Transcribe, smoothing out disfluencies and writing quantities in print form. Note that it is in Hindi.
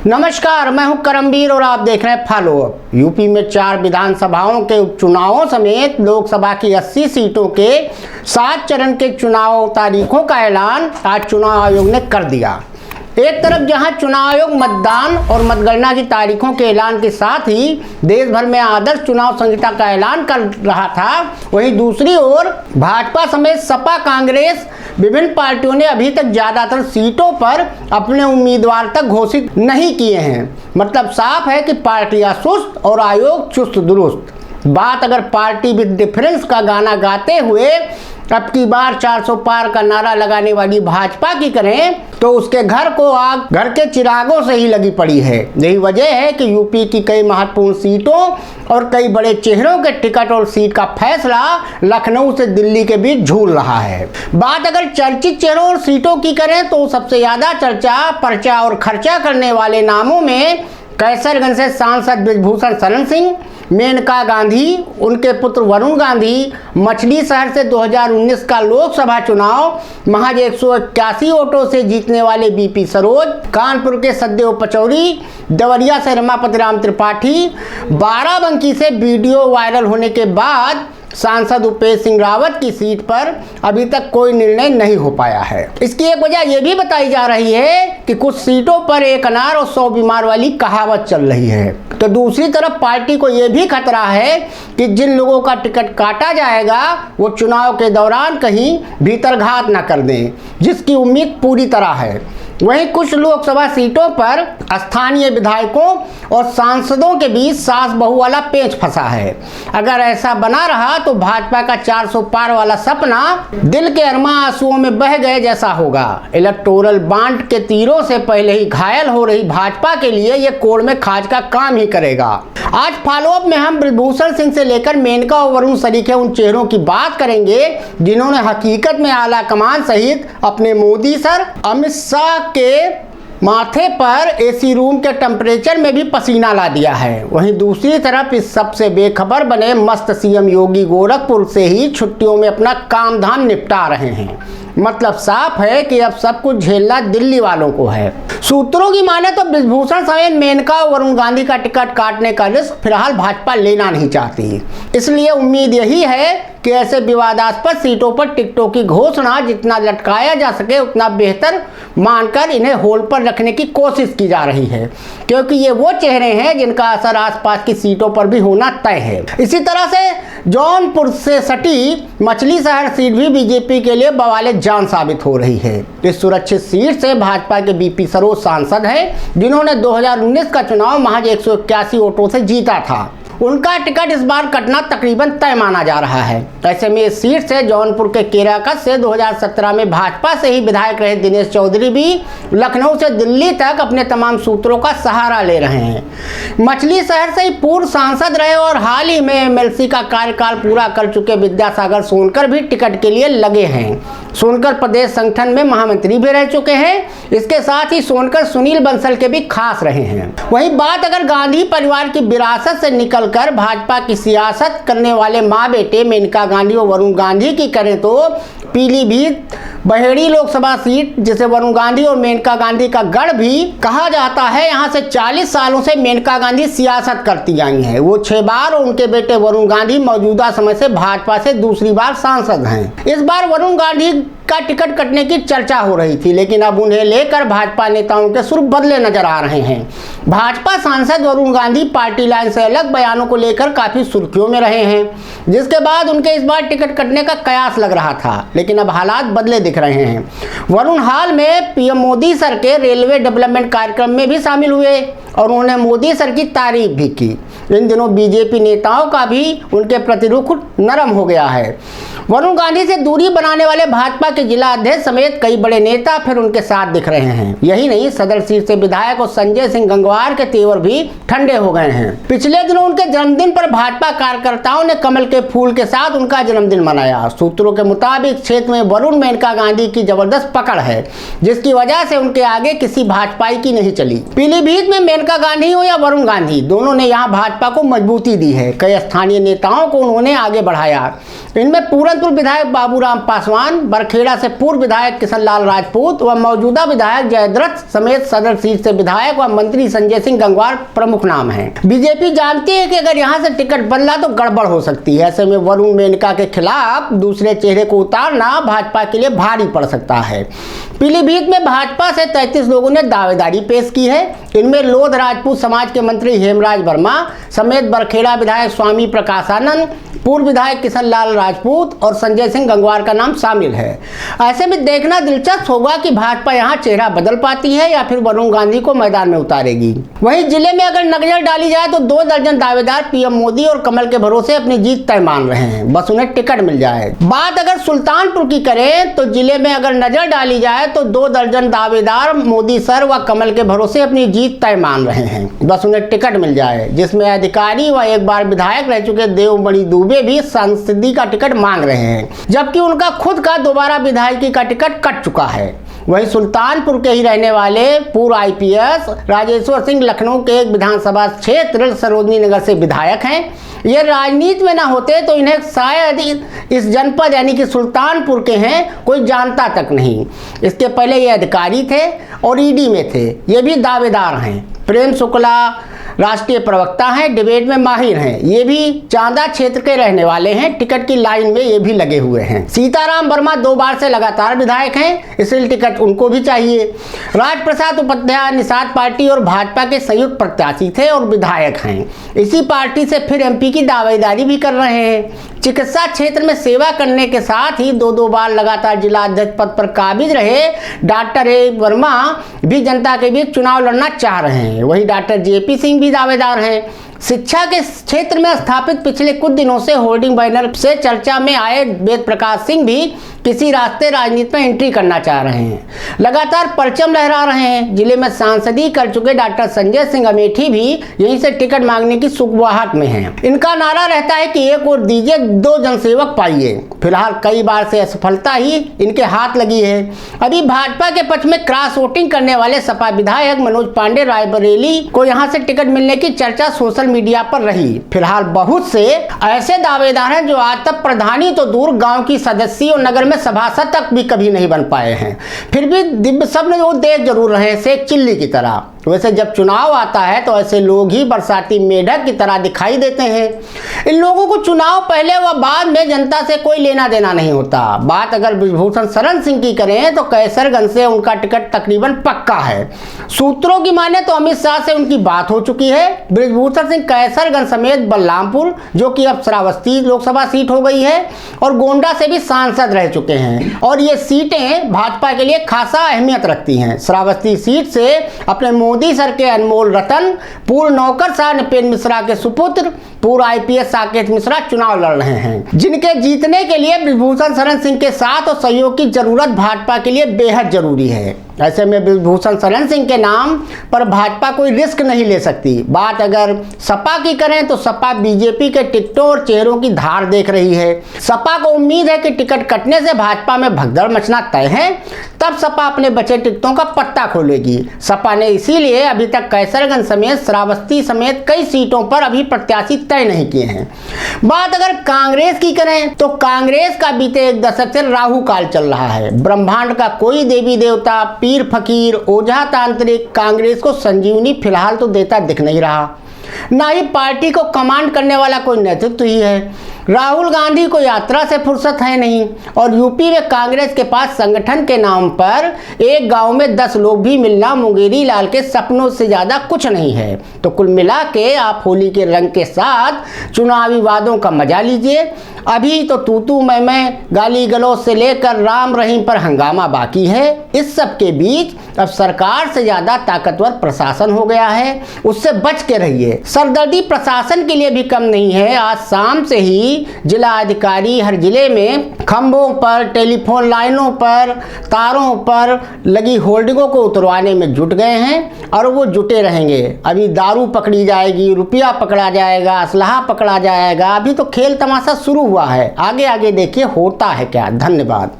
नमस्कार, मैं हूं करमवीर और आप देख रहे हैं फॉलो अप। यूपी में 4 विधानसभाओं के उपचुनावों समेत लोकसभा की 80 सीटों के 7 चरण के चुनाव तारीखों का ऐलान आज चुनाव आयोग ने कर दिया। एक तरफ जहां चुनाव आयोग मतदान और मतगणना की तारीखों के ऐलान के साथ ही देश भर में आदर्श चुनाव संहिता का ऐलान कर रहा था, वहीं दूसरी ओर भाजपा समेत सपा, कांग्रेस, विभिन्न पार्टियों ने अभी तक ज्यादातर सीटों पर अपने उम्मीदवार तक घोषित नहीं किए हैं। मतलब साफ है कि पार्टियां सुस्त और आयोग चुस्त दुरुस्त। बात अगर पार्टी विद डिफरेंस का गाना गाते हुए अब की बार 400 पार का नारा लगाने वाली भाजपा की करें तो उसके घर को आग घर के चिरागों से ही लगी पड़ी है। यही वजह है कि यूपी की कई महत्वपूर्ण सीटों और कई बड़े चेहरों के टिकट और सीट का फैसला लखनऊ से दिल्ली के बीच झूल रहा है। बात अगर चर्चित चेहरों और सीटों की करें तो सबसे ज्यादा चर्चा, पर्चा और खर्चा करने वाले नामों में कैसरगंज से सांसद बृजभूषण शरण सिंह, मेनका गांधी, उनके पुत्र वरुण गांधी, मछली शहर से 2019 का लोकसभा चुनाव महज 181 वोटों से जीतने वाले बीपी सरोज, कानपुर के सदेव पचौरी, देवरिया से रमापति राम त्रिपाठी, बाराबंकी से वीडियो वायरल होने के बाद सांसद उपेश सिंह रावत की सीट पर अभी तक कोई निर्णय नहीं हो पाया है। इसकी एक वजह यह भी बताई जा रही है कि कुछ सीटों पर एक अनार और 100 बीमार वाली कहावत चल रही है। तो दूसरी तरफ पार्टी को यह भी खतरा है कि जिन लोगों का टिकट काटा जाएगा वो चुनाव के दौरान कहीं भीतरघात न कर दें, जिसकी उम्मीद पूरी तरह है। वहीं कुछ लोकसभा सीटों पर स्थानीय विधायकों और सांसदों के बीच सास बहू वाला पेंच फंसा है। अगर ऐसा बना रहा तो भाजपा का 400 पार वाला सपना दिल के अरमा आंसुओं में बह गए जैसा होगा। इलेक्टोरल बांड के तीरों से पहले ही घायल हो रही भाजपा के लिए यह कोड़ में खाज का काम ही करेगा। आज फॉलोअप में हम बृजभूषण सिंह से लेकर मेनका और वरुण सरीखे उन चेहरों की बात करेंगे जिन्होंने हकीकत में आला कमान सहित अपने मोदी सर अमित शाह के माथे पर एसी रूम के टेम्परेचर में भी पसीना ला दिया है। वहीं दूसरी तरफ इस सबसे बेखबर बने मस्त सीएम योगी गोरखपुर से ही छुट्टियों में अपना काम धाम निपटा रहे हैं। मतलब साफ है कि अब सब कुछ झेलना दिल्ली वालों को है। सूत्रों की माने तो बृजभूषण समेत मेनका और वरुण गांधी का टिकट काटने का रिस्क फिलहाल भाजपा लेना नहीं चाहती। इसलिए उम्मीद यही है कि ऐसे विवादास्पद सीटों पर टिकटों की घोषणा जितना लटकाया जा सके उतना बेहतर मानकर इन्हें होल्ड पर रखने की कोशिश की जा रही है, क्योंकि ये वो चेहरे हैं जिनका असर आसपास की सीटों पर भी होना तय है। इसी तरह से जौनपुर से सटी मछली शहर सीट भी बीजेपी के लिए बवाले जान साबित हो रही है। इस सुरक्षित सीट से भाजपा के बीपी सरोज सांसद हैं जिन्होंने 2019 का चुनाव महज 181 वोटों से जीता था। उनका टिकट इस बार कटना तकरीबन तय माना जा रहा है। ऐसे में इस सीट से जौनपुर के केराकत से 2017 में भाजपा से ही विधायक रहे दिनेश चौधरी भी लखनऊ से दिल्ली तक अपने तमाम सूत्रों का सहारा ले रहे हैं। मछली शहर से ही पूर्व सांसद रहे और हाल ही में एमएलसी का कार्यकाल पूरा कर चुके विद्यासागर सोनकर भी टिकट के लिए लगे हैं। सोनकर प्रदेश संगठन में महामंत्री भी रह चुके हैं। इसके साथ ही सोनकर सुनील बंसल के भी खास रहे हैं। वहीं बात अगर गांधी परिवार की विरासत से निकलकर भाजपा की सियासत करने वाले मां बेटे मेनका गांधी और वरुण गांधी की करें तो पीलीभीत बहेड़ी लोकसभा सीट, जिसे वरुण गांधी और मेनका गांधी का गढ़ भी कहा जाता है, यहां से 40 सालों से मेनका गांधी सियासत करती आई हैं। वो 6 बार और उनके बेटे वरुण गांधी मौजूदा समय से भाजपा से दूसरी बार सांसद हैं। इस बार वरुण गांधी का टिकट कटने की चर्चा हो रही थी, लेकिन अब उन्हें लेकर भाजपा नेताओं के सुर बदले नजर आ रहे हैं। भाजपा सांसद वरुण गांधी पार्टी लाइन से अलग बयानों को लेकर काफी सुर्खियों में रहे हैं, जिसके बाद उनके इस बार टिकट कटने का कयास लग रहा था, लेकिन अब हालात बदले दिख रहे हैं। वरुण हाल में पीएम मोदी सर के रेलवे डेवलपमेंट कार्यक्रम में भी शामिल हुए और उन्होंने मोदी सर की तारीफ भी की। इन दिनों बीजेपी नेताओं का भी उनके प्रति रुख नरम हो गया है। वरुण गांधी से दूरी बनाने वाले भाजपा के जिला अध्यक्ष समेत कई बड़े नेता फिर उनके साथ दिख रहे हैं। यही नहीं, सदर सीट से विधायक और संजय सिंह गंगवार के तेवर भी ठंडे हो गए हैं। पिछले दिनों उनके जन्मदिन पर भाजपा कार्यकर्ताओं ने कमल के फूल के साथ उनका जन्मदिन मनाया। सूत्रों के मुताबिक क्षेत्र में वरुण मेनका गांधी की जबरदस्त पकड़ है, जिसकी वजह से उनके आगे किसी भाजपाई की नहीं चली। पीलीभीत में मेनका गांधी हो या वरुण गांधी, दोनों ने यहाँ भाजपा भाजपा को मजबूती दी है। कई स्थानीय नेताओं को उन्होंने आगे बढ़ाया। इनमें पूरनपुर विधायक बाबूराम पासवान, बरखेड़ा से पूर्व विधायक किशनलाल राजपूत व मौजूदा विधायक जयद्रथ समेत सदर सीट से विधायक व मंत्री संजय सिंह गंगवार प्रमुख नाम हैं। बीजेपी जानती है कि अगर यहां से टिकट बदला तो गड़बड़ हो सकती है। ऐसे में वरुण मेनका के खिलाफ दूसरे चेहरे को उतारना भाजपा के लिए भारी पड़ सकता है। पीलीभीत में भाजपा से 33 लोगों ने दावेदारी पेश की है। इनमें लोध राजपूत समाज के मंत्री हेमराज वर्मा समेत बरखेड़ा विधायक स्वामी प्रकाशानंद, पूर्व विधायक किशनलाल राजपूत और संजय सिंह गंगवार का नाम शामिल है। ऐसे में देखना दिलचस्प होगा कि भाजपा यहां चेहरा बदल पाती है या फिर वरुण गांधी को मैदान में उतारेगी। वहीं जिले में अगर नजर डाली जाए तो 2 दर्जन दावेदार पीएम मोदी और कमल के भरोसे अपनी जीत तय मान रहे हैं, बस उन्हें टिकट मिल जाए। बात अगर सुल्तानपुर की करें तो जिले में अगर नजर डाली जाए तो 2 दर्जन दावेदार मोदी सर व कमल के भरोसे अपनी जीत तय मान रहे हैं, बस उन्हें टिकट मिल जाए। जिसमें अधिकारी व एक बार विधायक रह चुके देवमणि दुबे भी सांसदी का टिकट मांग रहे हैं, जबकि उनका खुद का दोबारा विधायकी का टिकट कट चुका है। वहीं सुल्तानपुर के ही रहने वाले पूर्व आईपीएस राजेश्वर सिंह लखनऊ के एक विधानसभा क्षेत्र सरोजनी नगर से विधायक हैं। ये राजनीति में ना होते तो इन्हें शायद इस जनपद यानी कि सुल्तानपुर के हैं कोई जानता तक नहीं। इसके पहले ये अधिकारी थे और ईडी में थे। ये भी दावेदार हैं। प्रेम शुक्ला राष्ट्रीय प्रवक्ता हैं, डिबेट में माहिर हैं। ये भी चांदा क्षेत्र के रहने वाले हैं। टिकट की लाइन में ये भी लगे हुए हैं। सीताराम वर्मा 2 बार से लगातार विधायक हैं, इसलिए टिकट उनको भी चाहिए। राजप्रसाद उपाध्याय निषाद पार्टी और भाजपा के संयुक्त प्रत्याशी थे और विधायक हैं। इसी पार्टी से फिर एमपी की दावेदारी भी कर रहे हैं। चिकित्सा क्षेत्र में सेवा करने के साथ ही 2 बार लगातार जिला अध्यक्ष पद पर काबिज रहे डॉक्टर ए वर्मा भी जनता के बीच चुनाव लड़ना चाह रहे हैं। वही डॉक्टर जेपी सिंह भी दावेदार हैं। शिक्षा के क्षेत्र में स्थापित पिछले कुछ दिनों से होर्डिंग बैनर से चर्चा में आए वेद प्रकाश सिंह भी किसी रास्ते राजनीति में एंट्री करना चाह रहे हैं। लगातार परचम लहरा रहे हैं। जिले में सांसदी कर चुके डॉक्टर संजय सिंह अमेठी भी यहीं से टिकट मांगने की सुगबुगाहट में हैं। इनका नारा रहता है कि एक और दीजिए, 2 जनसेवक पाइए। फिलहाल कई बार से असफलता ही इनके हाथ लगी है। अभी भाजपा के पक्ष में क्रॉस वोटिंग करने वाले सपा विधायक मनोज पांडे रायबरेली को यहाँ से टिकट मिलने की चर्चा सोशल मीडिया पर रही। फिलहाल बहुत से ऐसे दावेदार हैं जो आज तक प्रधानी तो दूर गांव की सदस्य और नगर में सभासद तक भी कभी नहीं बन पाए हैं। फिर भी दिव्य सबने वो देख जरूर रहे से चिल्ली की तरह। वैसे जब चुनाव आता है तो ऐसे लोग ही बरसाती मेढक की तरह दिखाई देते हैं। इन लोगों को चुनाव पहले व बाद में जनता से कोई लेना देना नहीं होता। बात अगर ब्रिजभूषण शरण सिंह की करें तो कैसरगंज से उनका टिकट तकरीबन पक्का है। सूत्रों की माने तो अमित शाह से उनकी बात हो चुकी है। ब्रिजभूषण सिंह कैसरगंज समेत बलरामपुर, जो कि अब श्रावस्ती लोकसभा सीट हो गई है, और गोंडा से भी सांसद रह चुके हैं और ये सीटें भाजपा के लिए खासा अहमियत रखती हैं। श्रावस्ती सीट से अपने मोदी सर के अनमोल रतन, पूर्व नौकरशाह नृपेंद्र मिश्रा के सुपुत्र पूर्व आईपीएस साकेत मिश्रा चुनाव लड़ रहे हैं, जिनके जीतने के लिए ब्रिजभूषण शरण सिंह के साथ और सहयोग की जरूरत भाजपा के लिए बेहद जरूरी है। ऐसे में ब्रिजभूषण शरण सिंह के नाम पर भाजपा कोई रिस्क नहीं ले सकती। बात अगर सपा की करें तो सपा बीजेपी के टिकटों और चेहरों की धार देख रही है। सपा को उम्मीद है कि टिकट कटने से भाजपा में भगदड़ मचना तय है, तब सपा अपने बचे टिकटों का पत्ता खोलेगी। सपा ने इसीलिए अभी तक कैसरगंज समेत श्रावस्ती समेत कई सीटों पर अभी प्रत्याशी तय नहीं किए हैं। बात अगर कांग्रेस की करें तो कांग्रेस का बीते 1 दशक से राहु काल चल रहा है। ब्रह्मांड का कोई देवी देवता, पीर फकीर, ओझा तांत्रिक कांग्रेस को संजीवनी फिलहाल तो देता दिख नहीं रहा। ना ही पार्टी को कमांड करने वाला कोई नेतृत्व ही है। राहुल गांधी को यात्रा से फुर्सत है नहीं और यूपी में कांग्रेस के पास संगठन के नाम पर एक गांव में 10 लोग भी मिलना मुंगेरी लाल के सपनों से ज्यादा कुछ नहीं है। तो कुल मिला के आप होली के रंग के साथ चुनावी वादों का मजा लीजिए। अभी तो तू मैं गाली गलौज से लेकर राम रहीम पर हंगामा बाकी है। इस सब के बीच अब सरकार से ज्यादा ताकतवर प्रशासन हो गया है, उससे बच के रहिए। सरदर्दी प्रशासन के लिए भी कम नहीं है। आज शाम से ही जिला अधिकारी हर जिले में खंभों पर, टेलीफोन लाइनों पर, तारों पर लगी होर्डिंगों को उतरवाने में जुट गए हैं और वो जुटे रहेंगे। अभी दारू पकड़ी जाएगी, रुपया पकड़ा जाएगा, असलहा पकड़ा जाएगा। अभी तो खेल तमाशा शुरू हुआ है। आगे आगे देखिए होता है क्या। धन्यवाद।